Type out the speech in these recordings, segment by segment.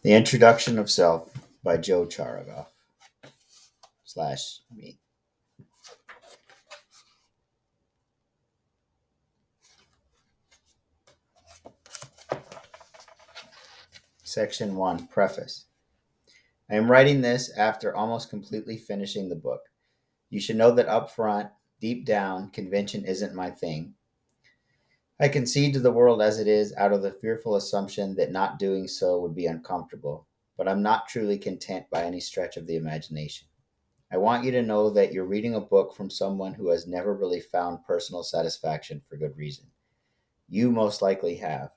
The Introduction of Self by Joe Charogoff slash me. Section 1 Preface. I am writing this after almost completely finishing the book. You should know that up front, deep down, convention isn't my thing. I concede to the world as it is out of the fearful assumption that not doing so would be uncomfortable, but I'm not truly content by any stretch of the imagination. I want you to know that you're reading a book from someone who has never really found personal satisfaction for good reason. You most likely have,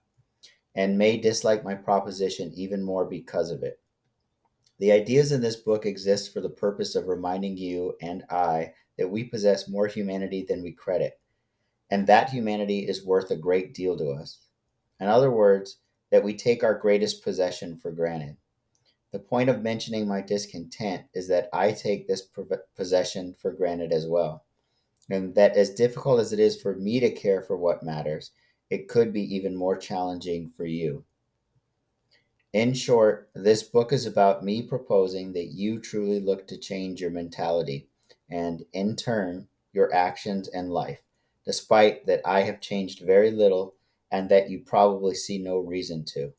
and may dislike my proposition even more because of it. The ideas in this book exist for the purpose of reminding you and I that we possess more humanity than we credit, and that humanity is worth a great deal to us. In other words, that we take our greatest possession for granted. The point of mentioning my discontent is that I take this possession for granted as well, and that as difficult as it is for me to care for what matters, it could be even more challenging for you. In short, this book is about me proposing that you truly look to change your mentality and, in turn, your actions and life, despite that I have changed very little and that you probably see no reason to.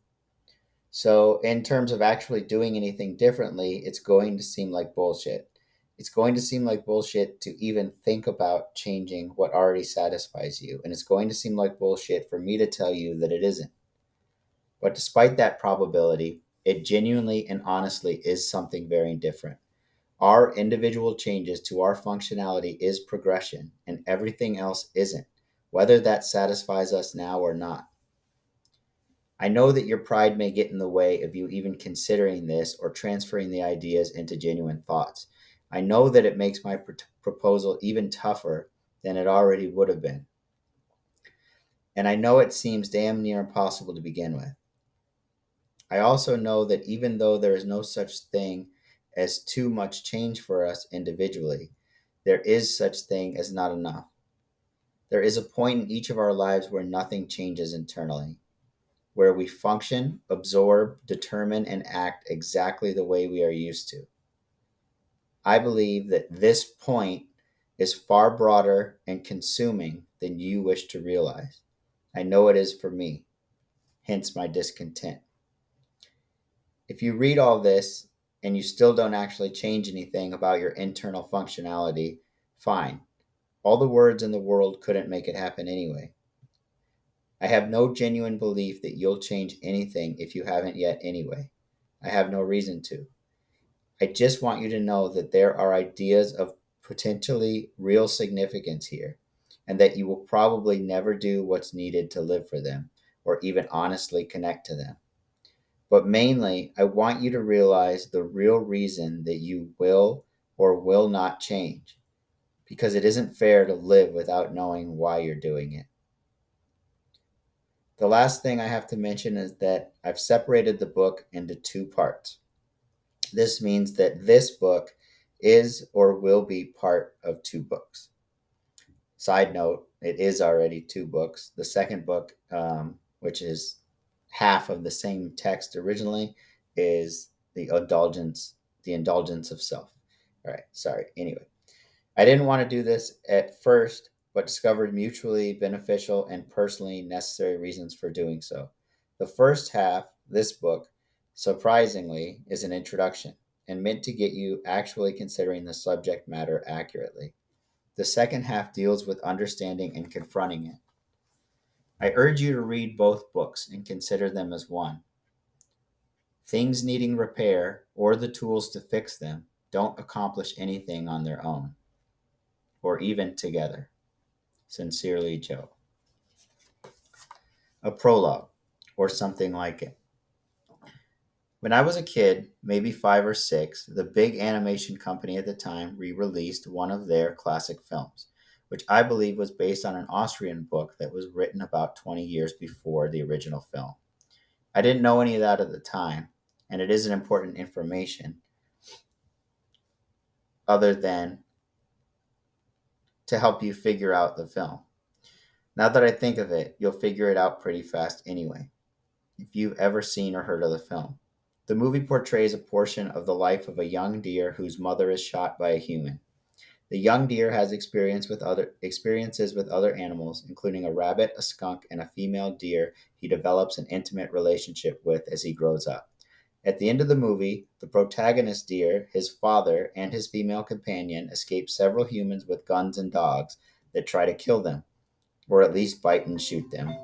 So, in terms of actually doing anything differently, it's going to seem like bullshit. It's going to seem like bullshit to even think about changing what already satisfies you. And it's going to seem like bullshit for me to tell you that it isn't. But despite that probability, it genuinely and honestly is something very different. Our individual changes to our functionality is progression, and everything else isn't, whether that satisfies us now or not. I know that your pride may get in the way of you even considering this or transferring the ideas into genuine thoughts. I know that it makes my proposal even tougher than it already would have been. And I know it seems damn near impossible to begin with. I also know that even though there is no such thing as too much change for us individually, there is such thing as not enough. There is a point in each of our lives where nothing changes internally, where we function, absorb, determine, and act exactly the way we are used to. I believe that this point is far broader and consuming than you wish to realize. I know it is for me, hence my discontent. If you read all this and you still don't actually change anything about your internal functionality, fine. All the words in the world couldn't make it happen anyway. I have no genuine belief that you'll change anything if you haven't yet anyway. I have no reason to. I just want you to know that there are ideas of potentially real significance here, and that you will probably never do what's needed to live for them or even honestly connect to them. But mainly, I want you to realize the real reason that you will or will not change, because it isn't fair to live without knowing why you're doing it. The last thing I have to mention is that I've separated the book into two parts. This means that this book is or will be part of two books. Side note, it is already two books. The second book, which is half of the same text originally, is the indulgence of self. All right, sorry. Anyway, I didn't want to do this at first, but discovered mutually beneficial and personally necessary reasons for doing so. The first half, this book, surprisingly, is an introduction and meant to get you actually considering the subject matter accurately. The second half deals with understanding and confronting it. I urge you to read both books and consider them as one. Things needing repair or the tools to fix them don't accomplish anything on their own or even together. Sincerely, Joe. A prologue, or something like it. When I was a kid, maybe 5 or 6, the big animation company at the time re released one of their classic films, which I believe was based on an Austrian book that was written about 20 years before the original film. I didn't know any of that at the time, and it isn't important information other than to help you figure out the film. Now that I think of it, you'll figure it out pretty fast anyway, if you've ever seen or heard of the film. The movie portrays a portion of the life of a young deer whose mother is shot by a human. The young deer has experiences with other animals, including a rabbit, a skunk, and a female deer he develops an intimate relationship with as he grows up. At the end of the movie, the protagonist deer, his father, and his female companion escape several humans with guns and dogs that try to kill them, or at least bite and shoot them.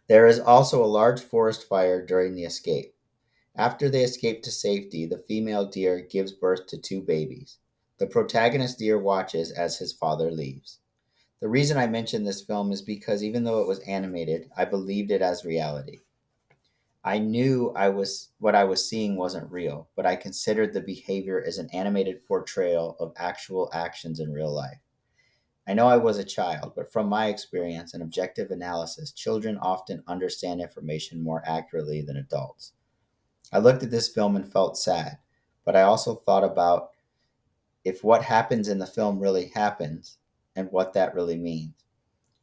There is also a large forest fire during the escape. After they escape to safety, the female deer gives birth to two babies. The protagonist deer watches as his father leaves. The reason I mention this film is because even though it was animated, I believed it as reality. I knew what I was seeing wasn't real, but I considered the behavior as an animated portrayal of actual actions in real life. I know I was a child, but from my experience and objective analysis, children often understand information more accurately than adults. I looked at this film and felt sad, but I also thought about if what happens in the film really happens and what that really means.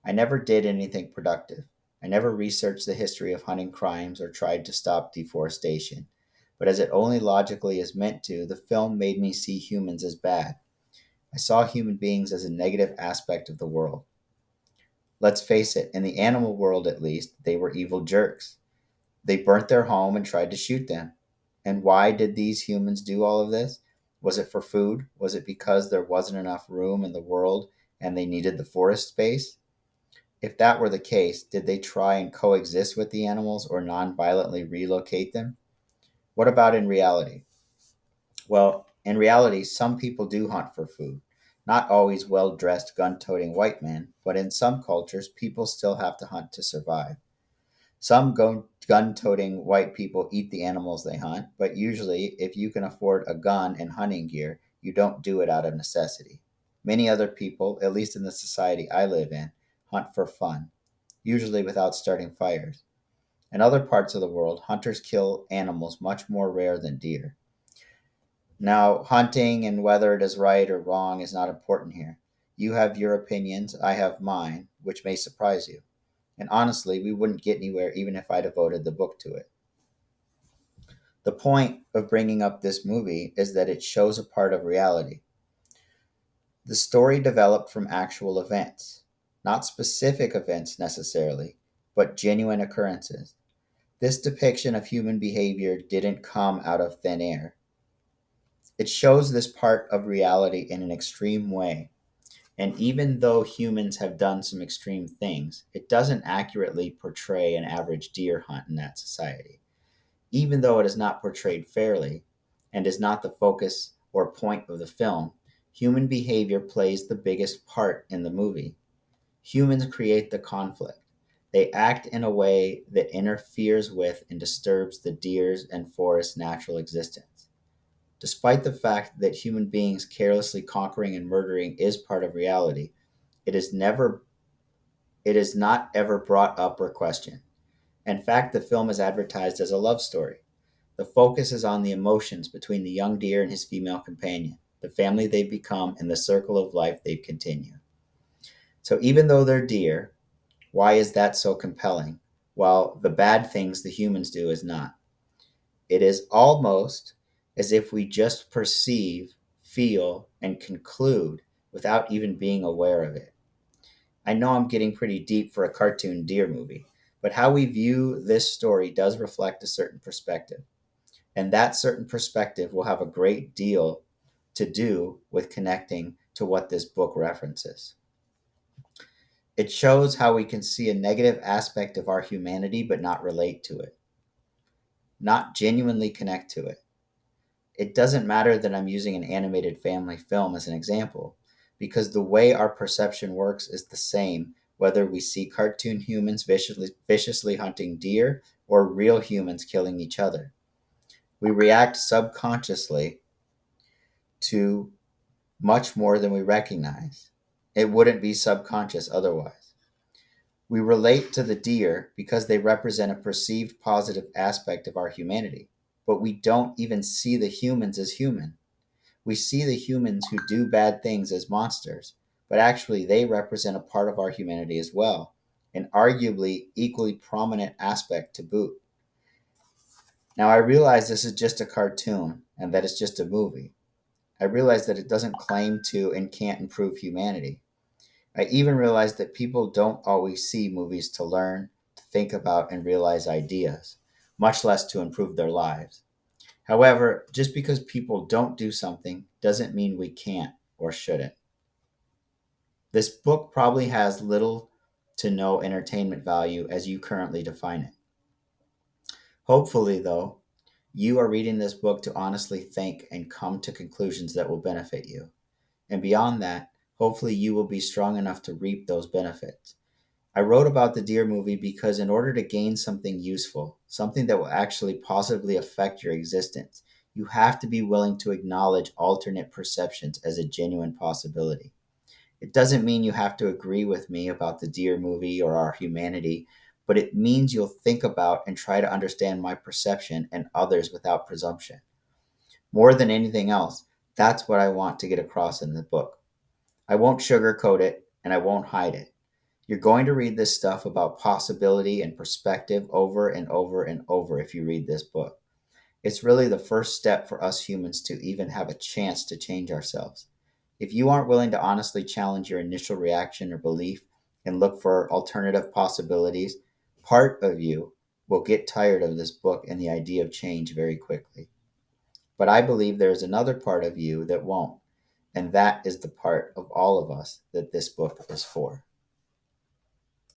I never did anything productive. I never researched the history of hunting crimes or tried to stop deforestation. But as it only logically is meant to, the film made me see humans as bad. I saw human beings as a negative aspect of the world. Let's face it, in the animal world at least, they were evil jerks. They burnt their home and tried to shoot them. And why did these humans do all of this? Was it for food? Was it because there wasn't enough room in the world and they needed the forest space? If that were the case, did they try and coexist with the animals or non-violently relocate them? What about in reality? Well, in reality, some people do hunt for food. Not always well dressed, gun toting white men, but in some cultures, people still have to hunt to survive. Some gun toting white people eat the animals they hunt, but usually, if you can afford a gun and hunting gear, you don't do it out of necessity. Many other people, at least in the society I live in, hunt for fun, usually without starting fires. In other parts of the world, hunters kill animals much more rare than deer. Now, hunting and whether it is right or wrong is not important here. You have your opinions, I have mine, which may surprise you. And honestly, we wouldn't get anywhere even if I devoted the book to it. The point of bringing up this movie is that it shows a part of reality. The story developed from actual events, not specific events necessarily, but genuine occurrences. This depiction of human behavior didn't come out of thin air. It shows this part of reality in an extreme way. And even though humans have done some extreme things, it doesn't accurately portray an average deer hunt in that society. Even though it is not portrayed fairly and is not the focus or point of the film, human behavior plays the biggest part in the movie. Humans create the conflict. They act in a way that interferes with and disturbs the deer's and forest's natural existence. Despite the fact that human beings carelessly conquering and murdering is part of reality, it is never it is not ever brought up or questioned. In fact, the film is advertised as a love story. The focus is on the emotions between the young deer and his female companion, the family they've become, and the circle of life they've continued. So even though they're deer, why is that so compelling? While the bad things the humans do is not. It is almost as if we just perceive, feel, and conclude without even being aware of it. I know I'm getting pretty deep for a cartoon deer movie, but how we view this story does reflect a certain perspective. And that certain perspective will have a great deal to do with connecting to what this book references. It shows how we can see a negative aspect of our humanity but not relate to it, not genuinely connect to it. It doesn't matter that I'm using an animated family film as an example, because the way our perception works is the same whether we see cartoon humans viciously hunting deer or real humans killing each other. We react subconsciously to much more than we recognize. It wouldn't be subconscious otherwise. We relate to the deer because they represent a perceived positive aspect of our humanity, but we don't even see the humans as human. We see the humans who do bad things as monsters, but actually they represent a part of our humanity as well, an arguably equally prominent aspect to boot. Now, I realize this is just a cartoon and that it's just a movie. I realize that it doesn't claim to and can't improve humanity. I even realize that people don't always see movies to learn, to think about, and realize ideas, much less to improve their lives. However, just because people don't do something doesn't mean we can't or shouldn't. This book probably has little to no entertainment value as you currently define it. Hopefully, though, you are reading this book to honestly think and come to conclusions that will benefit you. And beyond that, hopefully you will be strong enough to reap those benefits. I wrote about the Deer movie because in order to gain something useful, something that will actually positively affect your existence, you have to be willing to acknowledge alternate perceptions as a genuine possibility. It doesn't mean you have to agree with me about the Deer movie or our humanity, but it means you'll think about and try to understand my perception and others without presumption. More than anything else, that's what I want to get across in the book. I won't sugarcoat it and I won't hide it. You're going to read this stuff about possibility and perspective over and over and over if you read this book. It's really the first step for us humans to even have a chance to change ourselves. If you aren't willing to honestly challenge your initial reaction or belief and look for alternative possibilities, part of you will get tired of this book and the idea of change very quickly. But I believe there is another part of you that won't, and that is the part of all of us that this book is for.